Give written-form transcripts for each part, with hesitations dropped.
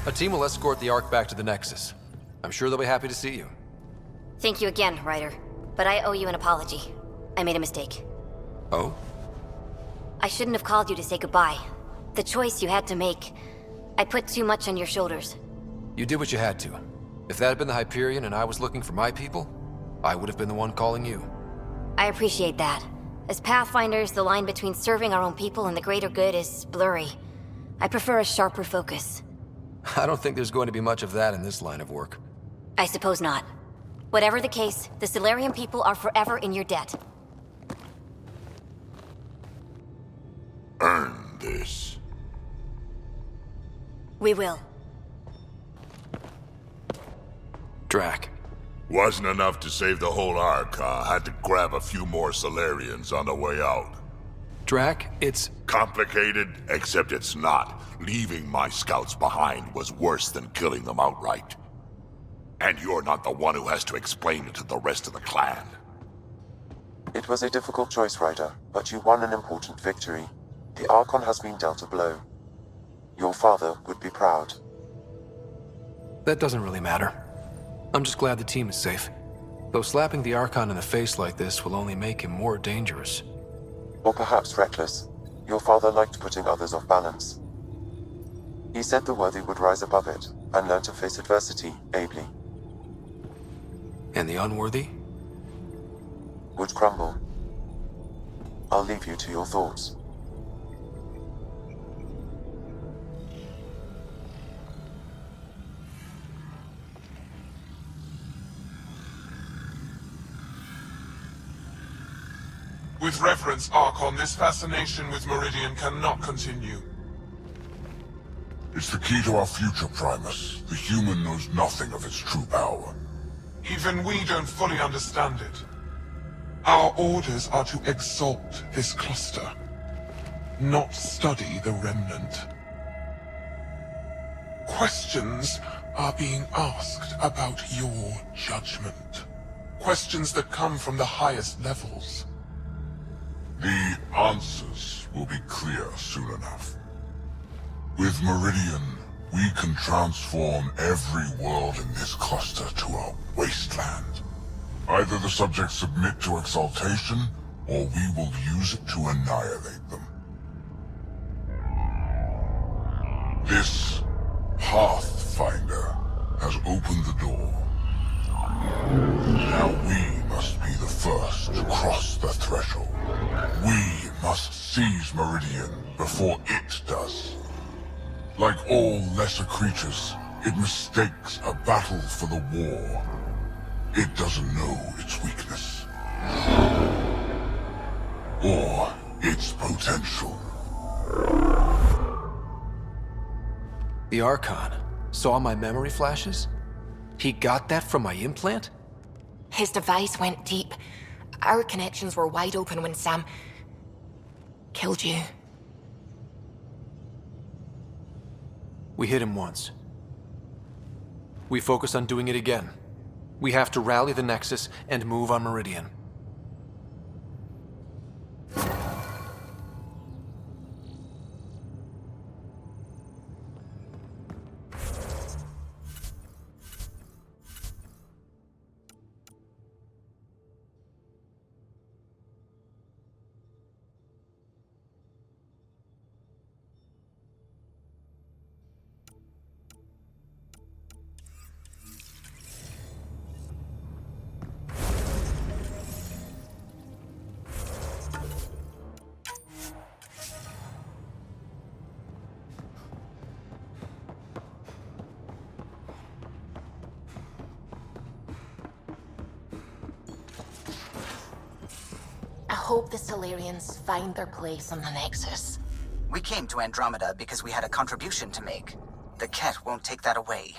A team will escort the Ark back to the Nexus. I'm sure they'll be happy to see you. Thank you again, Ryder. But I owe you an apology. I made a mistake. Oh? I shouldn't have called you to say goodbye. The choice you had to make. I put too much on your shoulders. You did what you had to. If that had been the Hyperion and I was looking for my people, I would have been the one calling you. I appreciate that. As Pathfinders, the line between serving our own people and the greater good is blurry. I prefer a sharper focus. I don't think there's going to be much of that in this line of work. I suppose not. Whatever the case, the Solarian people are forever in your debt. Earn this. We will. Drac. Wasn't enough to save the whole Ark, huh? Had to grab a few more Solarians on the way out. Drac, it's... Complicated, except it's not. Leaving my scouts behind was worse than killing them outright. And you're not the one who has to explain it to the rest of the clan. It was a difficult choice, Ryder, but you won an important victory. The Archon has been dealt a blow. Your father would be proud. That doesn't really matter. I'm just glad the team is safe. Though slapping the Archon in the face like this will only make him more dangerous. Or perhaps reckless. Your father liked putting others off balance. He said the worthy would rise above it, and learn to face adversity ably. And the unworthy? Would crumble. I'll leave you to your thoughts. With reverence, Archon, this fascination with Meridian cannot continue. It's the key to our future, Primus. The human knows nothing of its true power. Even we don't fully understand it. Our orders are to exalt this cluster, not study the Remnant. Questions are being asked about your judgment. Questions that come from the highest levels. The answers will be clear soon enough. With Meridian, we can transform every world in this cluster to a wasteland. Either the subjects submit to exaltation, or we will use it to annihilate them. This Pathfinder has opened the door. Now we must be the first to cross the threshold. We must seize Meridian before it does. Like all lesser creatures, it mistakes a battle for the war. It doesn't know its weakness. Or its potential. The Archon saw my memory flashes? He got that from my implant? His device went deep. Our connections were wide open when Sam killed you. We hit him once. We focus on doing it again. We have to rally the Nexus and move on Meridian. I hope the Solarians find their place on the Nexus. We came to Andromeda because we had a contribution to make. The Kett won't take that away.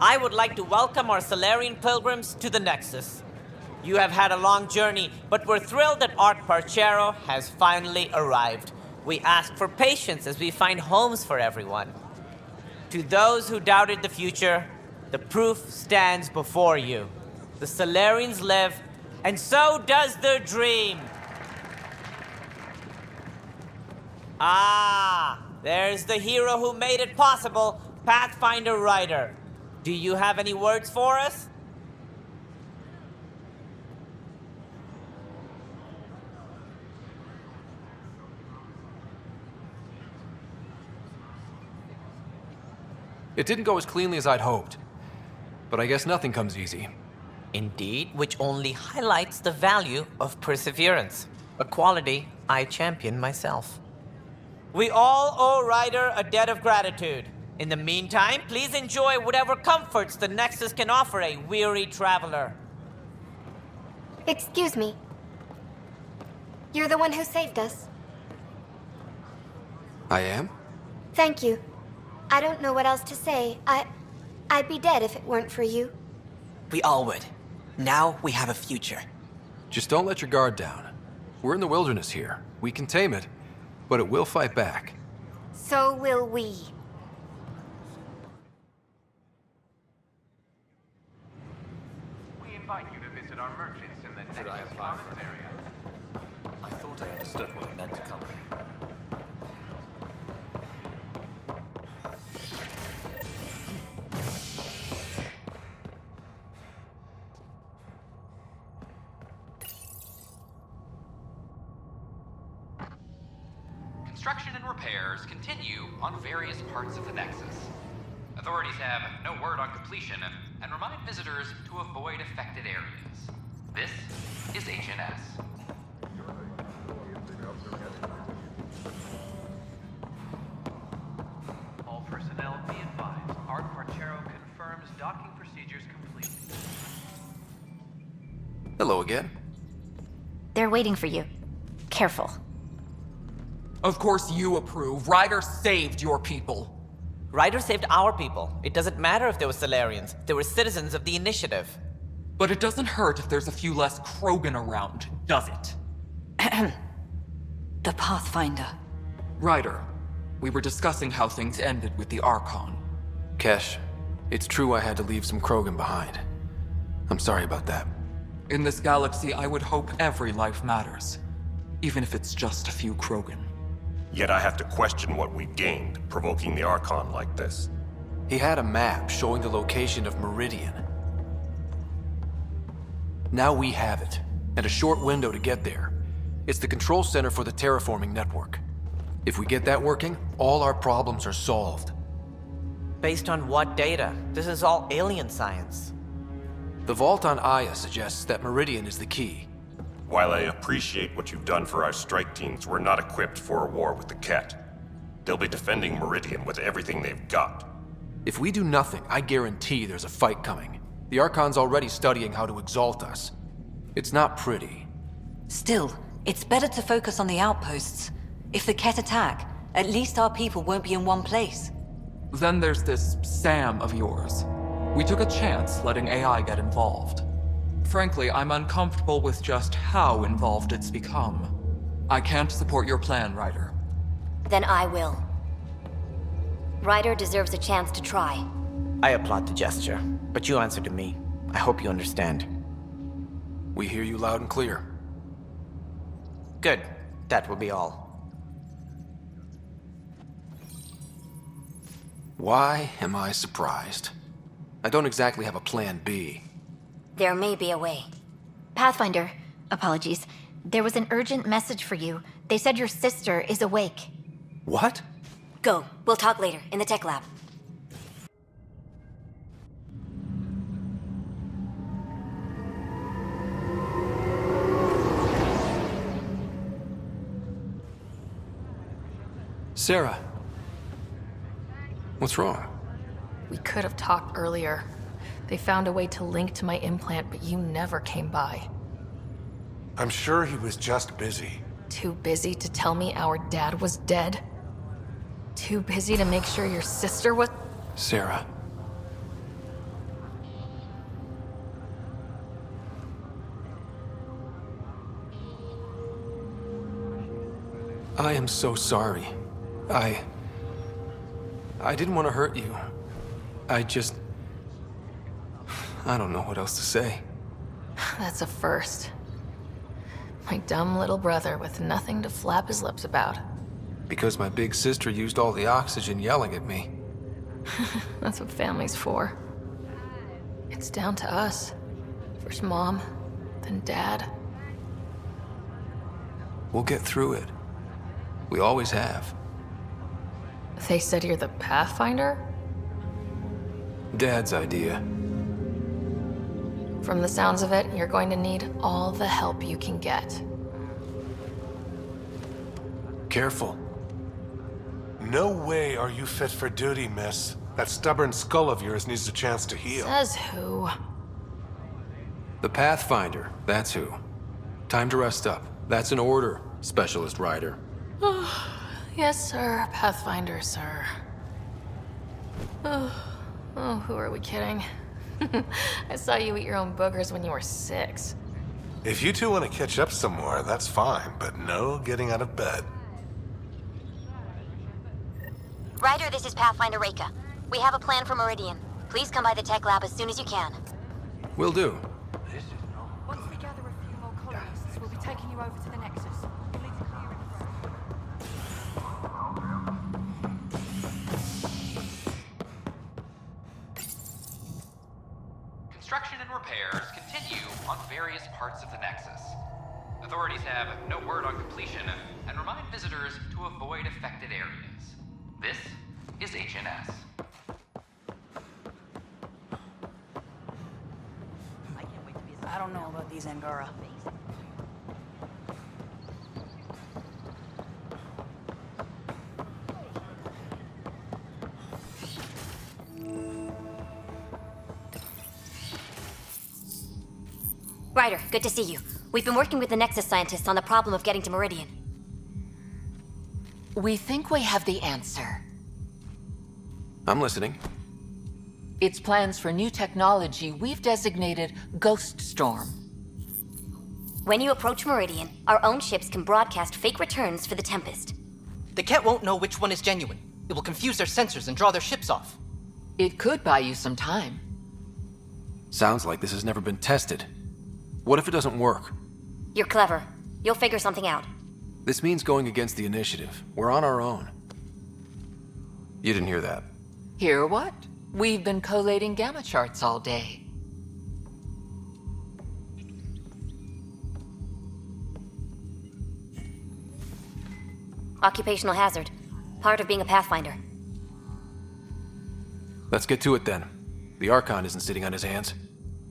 I would like to welcome our Solarian pilgrims to the Nexus. You have had a long journey, but we're thrilled that Ark Parchero has finally arrived. We ask for patience as we find homes for everyone. To those who doubted the future, the proof stands before you. The Solarians live, and so does their dream. Ah, there's the hero who made it possible, Pathfinder Ryder. Do you have any words for us? It didn't go as cleanly as I'd hoped. But I guess nothing comes easy. Indeed, which only highlights the value of perseverance, a quality I champion myself. We all owe Ryder a debt of gratitude. In the meantime, please enjoy whatever comforts the Nexus can offer a weary traveler. Excuse me. You're the one who saved us. I am? Thank you. I don't know what else to say. I'd be dead if it weren't for you. We all would. Now we have a future. Just don't let your guard down. We're in the wilderness here. We can tame it, but it will fight back. So will we. We invite you to visit our merchants in the Nexus Commons area. I thought I understood what it meant to come. Construction and repairs continue on various parts of the Nexus. Authorities have no word on completion and remind visitors to avoid affected areas. This is HNS. All personnel be advised. Ark Parchero confirms docking procedures complete. Hello again. They're waiting for you. Careful. Of course you approve. Ryder saved your people. Ryder saved our people. It doesn't matter if they were Solarians. They were citizens of the Initiative. But it doesn't hurt if there's a few less Krogan around, does it? The Pathfinder. Ryder, we were discussing how things ended with the Archon. Kesh, it's true I had to leave some Krogan behind. I'm sorry about that. In this galaxy, I would hope every life matters. Even if it's just a few Krogan. Yet I have to question what we gained, provoking the Archon like this. He had a map showing the location of Meridian. Now we have it, and a short window to get there. It's the control center for the terraforming network. If we get that working, all our problems are solved. Based on what data? This is all alien science. The vault on Aya suggests that Meridian is the key. While I appreciate what you've done for our strike teams, we're not equipped for a war with the Kett. They'll be defending Meridian with everything they've got. If we do nothing, I guarantee there's a fight coming. The Archon's already studying how to exalt us. It's not pretty. Still, it's better to focus on the outposts. If the Kett attack, at least our people won't be in one place. Then there's this Sam of yours. We took a chance letting AI get involved. Frankly, I'm uncomfortable with just how involved it's become. I can't support your plan, Ryder. Then I will. Ryder deserves a chance to try. I applaud the gesture, but you answer to me. I hope you understand. We hear you loud and clear. Good. That will be all. Why am I surprised? I don't exactly have a plan B. There may be a way. Pathfinder, apologies. There was an urgent message for you. They said your sister is awake. What? Go. We'll talk later, in the tech lab. Sara. What's wrong? We could have talked earlier. They found a way to link to my implant, but you never came by. I'm sure he was just busy. Too busy to tell me our dad was dead? Too busy to make sure your sister was... Sara. I am so sorry. I didn't want to hurt you. I don't know what else to say. That's a first. My dumb little brother with nothing to flap his lips about. Because my big sister used all the oxygen yelling at me. That's what family's for. It's down to us. First Mom, then Dad. We'll get through it. We always have. They said you're the Pathfinder? Dad's idea. From the sounds of it, you're going to need all the help you can get. Careful. No way are you fit for duty, miss. That stubborn skull of yours needs a chance to heal. Says who? The Pathfinder, that's who. Time to rest up. That's an order, Specialist Ryder. Yes, sir. Pathfinder, sir. Oh, who are we kidding? I saw you eat your own boogers when you were 6. If you two want to catch up some more, that's fine, but no getting out of bed. Ryder, this is Pathfinder Reika. We have a plan for Meridian. Please come by the tech lab as soon as you can. Will do. Once we gather a few more colonists, we'll be taking you over to the Nexus. You'll need to clear Construction and repairs continue on various parts of the Nexus. Authorities have no word on completion and remind visitors to avoid affected areas. This is HNS. I don't know about these Angara. Ryder, good to see you. We've been working with the Nexus scientists on the problem of getting to Meridian. We think we have the answer. I'm listening. It's plans for new technology we've designated Ghost Storm. When you approach Meridian, our own ships can broadcast fake returns for the Tempest. The Kett won't know which one is genuine. It will confuse their sensors and draw their ships off. It could buy you some time. Sounds like this has never been tested. What if it doesn't work? You're clever. You'll figure something out. This means going against the initiative. We're on our own. You didn't hear that. Hear what? We've been collating gamma charts all day. Occupational hazard. Part of being a Pathfinder. Let's get to it then. The Archon isn't sitting on his hands.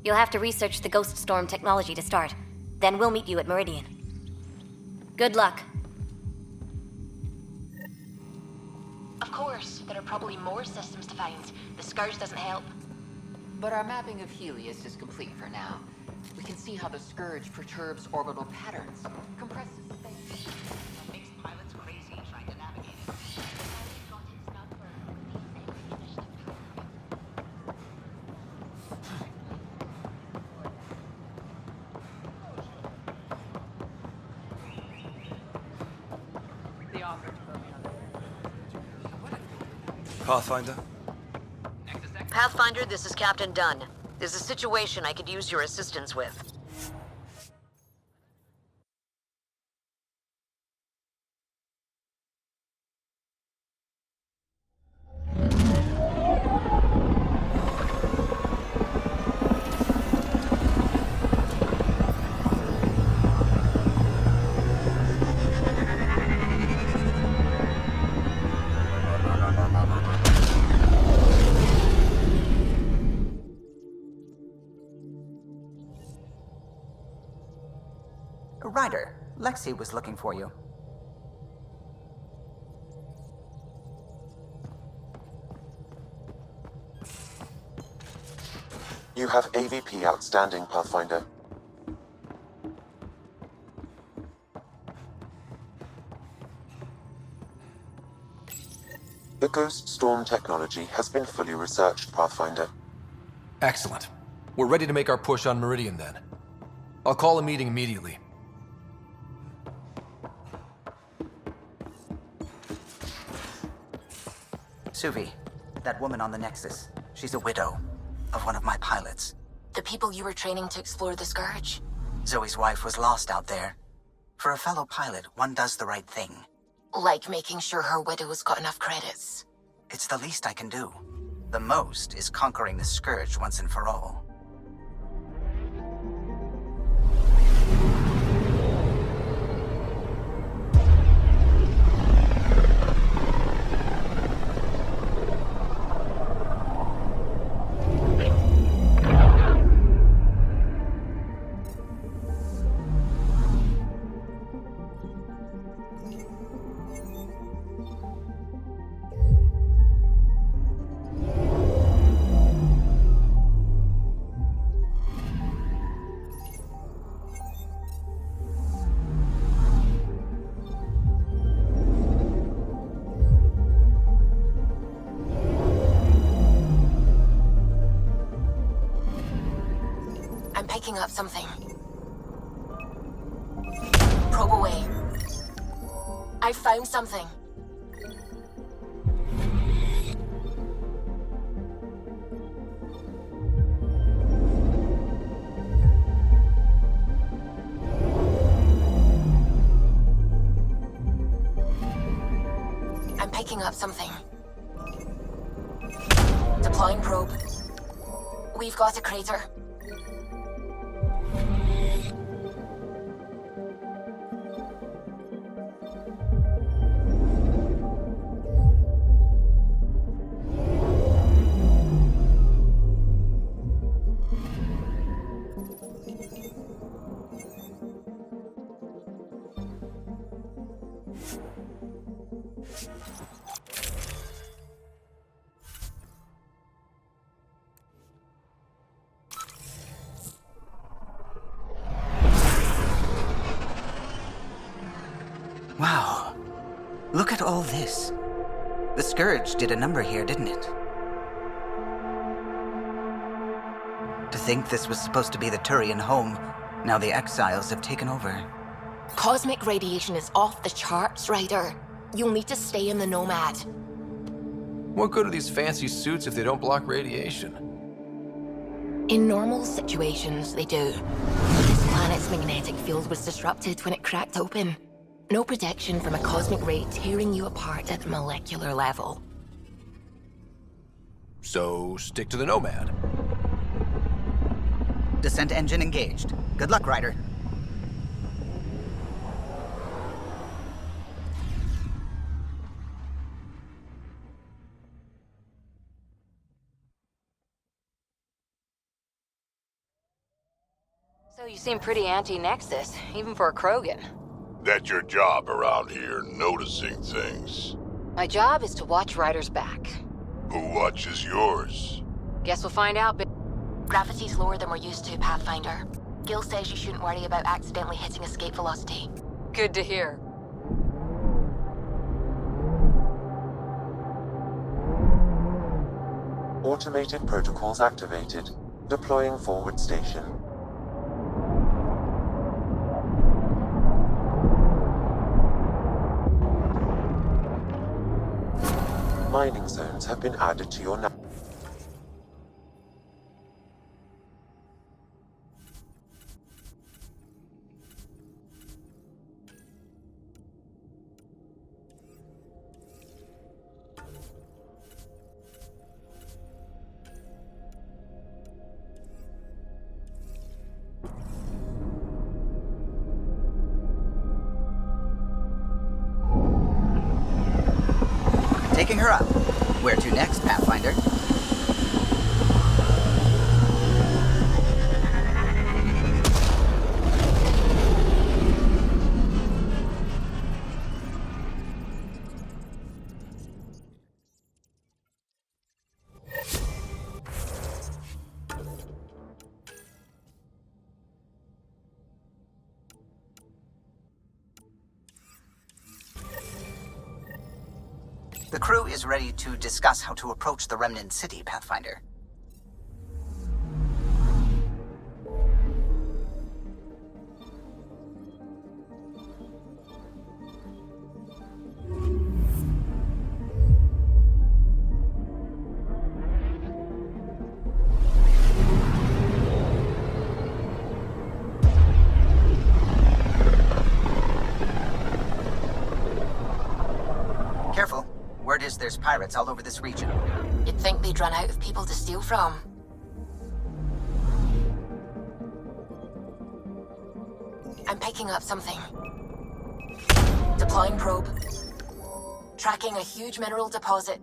You'll have to research the Ghost Storm technology to start. Then we'll meet you at Meridian. Good luck. Of course, there are probably more systems to find. The Scourge doesn't help. But our mapping of Helios is complete for now. We can see how the Scourge perturbs orbital patterns, compresses space. Makes pilots crazy trying to navigate it. Pathfinder? Pathfinder, this is Captain Dunn. There's a situation I could use your assistance with. Ryder, Lexi was looking for you. You have AVP outstanding, Pathfinder. The Ghost Storm technology has been fully researched, Pathfinder. Excellent. We're ready to make our push on Meridian then. I'll call a meeting immediately. Suvi, that woman on the Nexus. She's a widow of one of my pilots. The people you were training to explore the Scourge? Zoe's wife was lost out there. For a fellow pilot, one does the right thing. Like making sure her widow's got enough credits. It's the least I can do. The most is conquering the Scourge once and for all. Picking up something. Probe away. I found something. I'm picking up something. Deploying probe. We've got a crater. Wow. Look at all this. The Scourge did a number here, didn't it? To think this was supposed to be the Turian home, now the Exiles have taken over. Cosmic radiation is off the charts, Ryder. You'll need to stay in the Nomad. What good are these fancy suits if they don't block radiation? In normal situations, they do. This planet's magnetic field was disrupted when it cracked open. No protection from a cosmic ray tearing you apart at the molecular level. So, stick to the Nomad. Descent engine engaged. Good luck, Ryder. So you seem pretty anti-Nexus, even for a Krogan. That's your job around here, noticing things. My job is to watch Ryder's back. Who watches yours? Guess we'll find out, but gravity's lower than we're used to, Pathfinder. Gil says you shouldn't worry about accidentally hitting escape velocity. Good to hear. Automated protocols activated. Deploying forward station. Mining zones have been added to your nav. Taking her up. Where to next, Pathfinder? The crew is ready to discuss how to approach the Remnant city, Pathfinder. there's pirates all over this region. You'd think they'd run out of people to steal from. I'm picking up something. Deploying probe. Tracking a huge mineral deposit.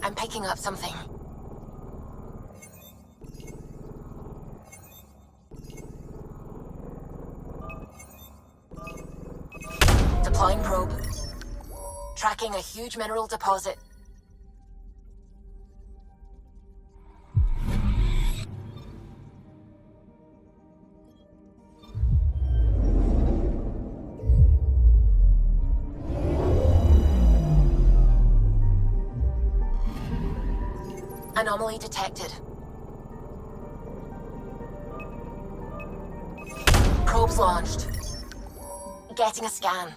I'm picking up something. Deploying probe. Tracking a huge mineral deposit. Anomaly detected. Probes launched. Getting a scan.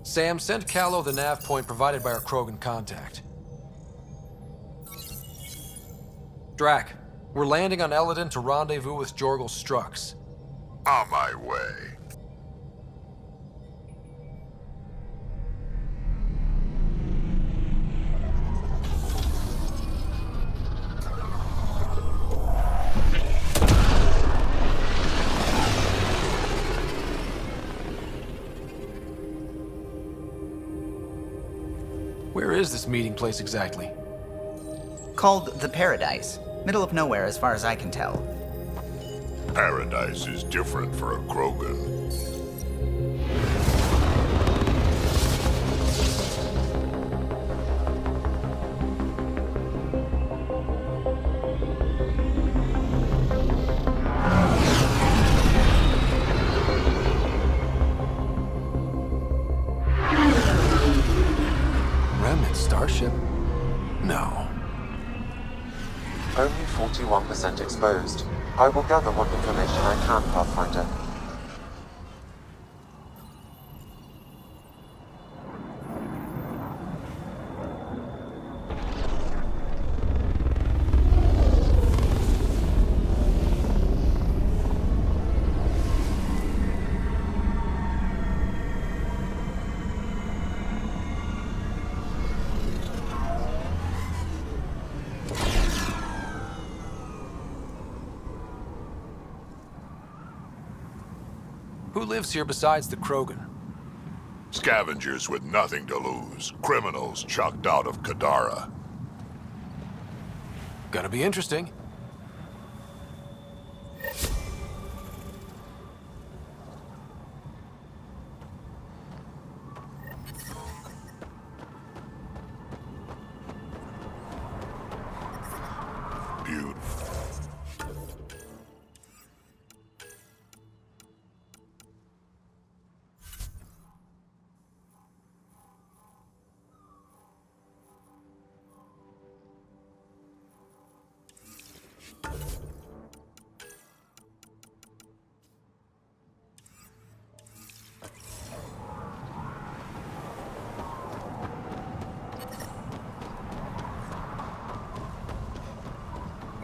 Sam, send Callow the nav point provided by our Krogan contact. Drac, we're landing on Eladon to rendezvous with Jorgal's Strux. On my way. Where is this meeting place exactly? Called the Paradise. Middle of nowhere as far as I can tell. Paradise is different for a Krogan. Remnant starship? No. Only 41% exposed. I will gather what information I can, Pathfinder. Who lives here besides the Krogan? Scavengers with nothing to lose. Criminals chucked out of Kadara. Gonna be interesting.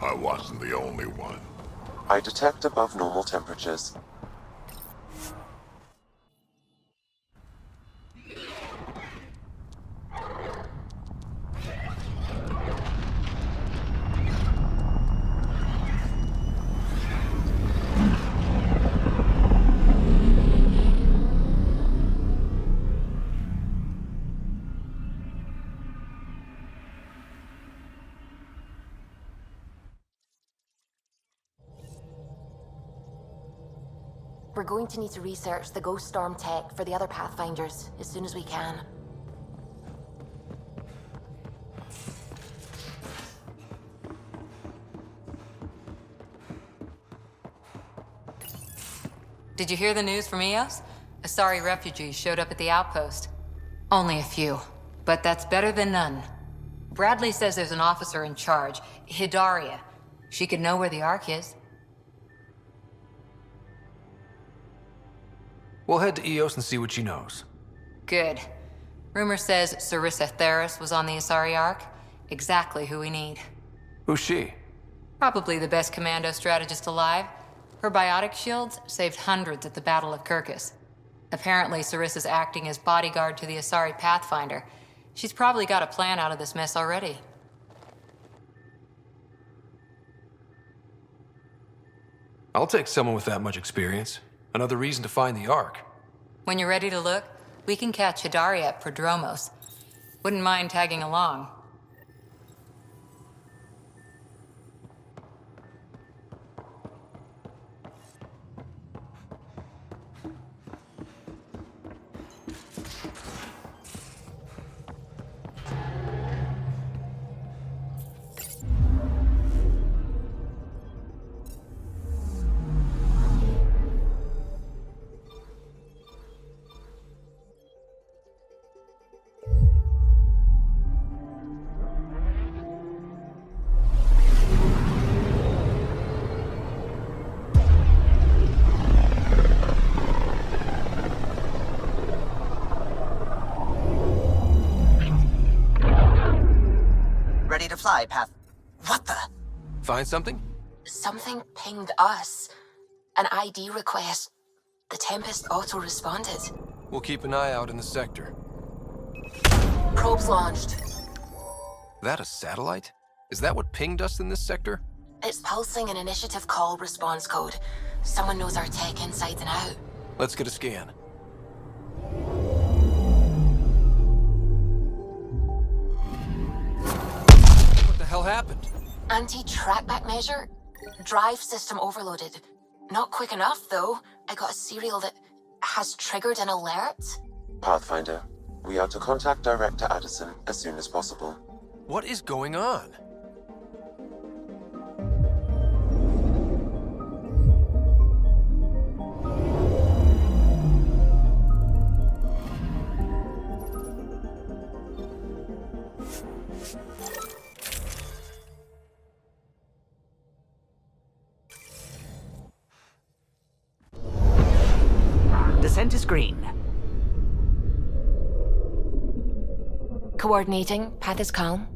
I wasn't the only one. I detect above normal temperatures. We're going to need to research the Ghost Storm tech for the other Pathfinders as soon as we can. Did you hear the news from Eos? Asari refugees showed up at the outpost. Only a few, but that's better than none. Bradley says there's an officer in charge, Hidaria. She could know where the Ark is. We'll head to Eos and see what she knows. Good. Rumor says Sarissa Theris was on the Asari Ark. Exactly who we need. Who's she? Probably the best commando strategist alive. Her biotic shields saved hundreds at the Battle of Kirkus. Apparently, Sarissa's acting as bodyguard to the Asari Pathfinder. She's probably got a plan out of this mess already. I'll take someone with that much experience. Another reason to find the Ark. When you're ready to look, we can catch Hidaria at Prodromos. Wouldn't mind tagging along. Ready to fly, Path. What the? Find something? Something pinged us. An ID request. The Tempest auto-responded. We'll keep an eye out in the sector. Probes launched. That a satellite? Is that what pinged us in this sector? It's pulsing an initiative call response code. Someone knows our tech inside and out. Let's get a scan. What the hell happened? Anti-trackback measure? Drive system overloaded. Not quick enough, though. I got a serial that has triggered an alert. Pathfinder, we are to contact Director Addison as soon as possible. What is going on? Descent is green. Coordinating. Path is calm.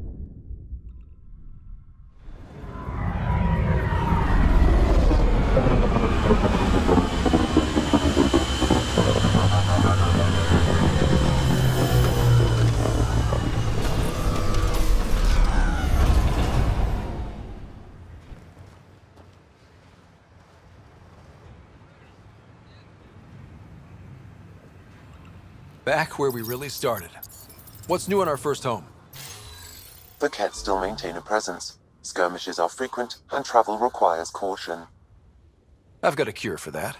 Back where we really started. What's new on our first home? The Kett still maintain a presence. Skirmishes are frequent, and travel requires caution. I've got a cure for that.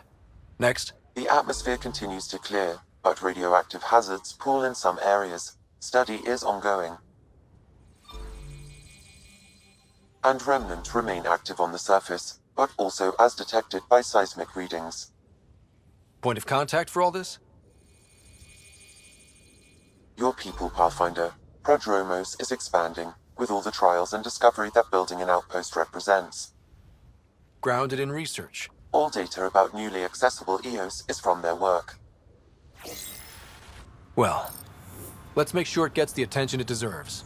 Next. The atmosphere continues to clear, but radioactive hazards pool in some areas. Study is ongoing. And Remnant remain active on the surface, but also as detected by seismic readings. Point of contact for all this? Your people, Pathfinder. Prodromos is expanding, with all the trials and discovery that building an outpost represents. Grounded in research. All data about newly accessible Eos is from their work. Well, let's make sure it gets the attention it deserves.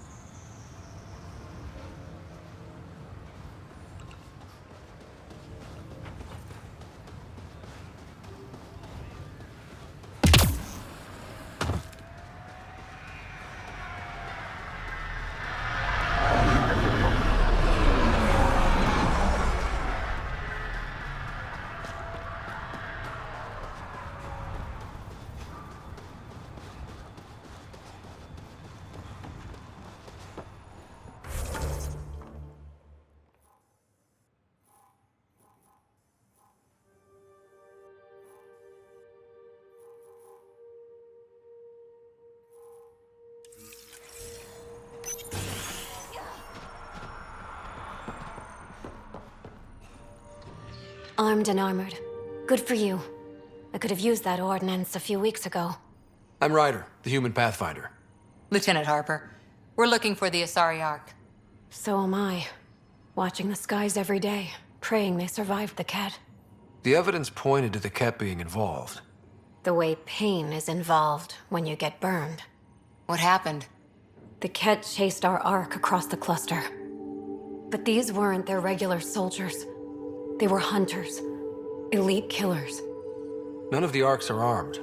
armed and armored. Good for you. I could have used that ordnance a few weeks ago. I'm Ryder, the human Pathfinder. Lieutenant Harper, we're looking for the Asari Ark. So am I. Watching the skies every day, praying they survived the Kett. The evidence pointed to the Kett being involved. The way pain is involved when you get burned. What happened? The Kett chased our Ark across the cluster. But these weren't their regular soldiers. They were hunters. Elite killers. None of the Arks are armed.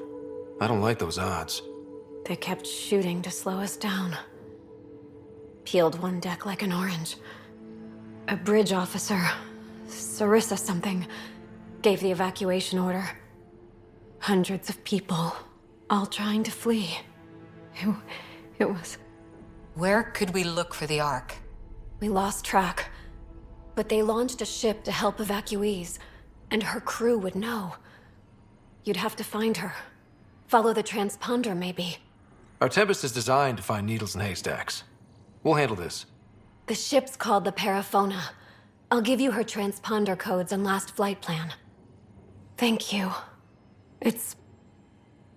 I don't like those odds. They kept shooting to slow us down. Peeled one deck like an orange. A bridge officer, Sarissa something, gave the evacuation order. Hundreds of people, all trying to flee. It was... Where could we look for the Ark? We lost track. But they launched a ship to help evacuees, and her crew would know. You'd have to find her. Follow the transponder, maybe. Our Tempest is designed to find needles in haystacks. We'll handle this. The ship's called the Paraphona. I'll give you her transponder codes and last flight plan. Thank you. It's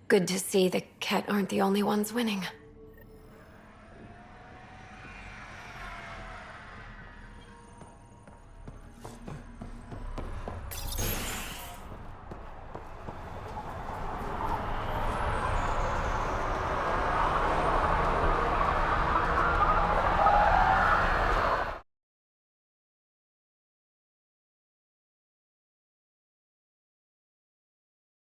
good to see the Kett aren't the only ones winning.